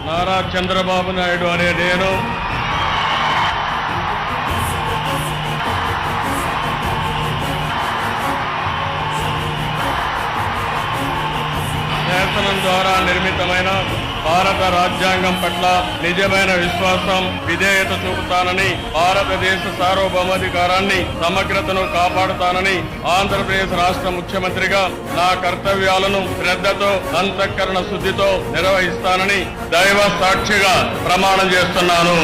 నారా చంద్రబాబు నాయుడు అనే నేను శాసనం ద్వారా నిర్మితమైన భారత రాజ్యాంగం పట్ల నిజమైన విశ్వాసం, విధేయత చూపుతానని, భారతదేశ సార్వభౌమాధికారాన్ని, సమగ్రతను కాపాడుతానని ఆంధ్రప్రదేశ్ రాష్ట్ర ముఖ్యమంత్రిగా నా కర్తవ్యాలను శ్రద్ధతో, అంతఃకరణ శుద్ధితో నిర్వహిస్తానని దైవ సాక్షిగా ప్రమాణం చేస్తున్నాను.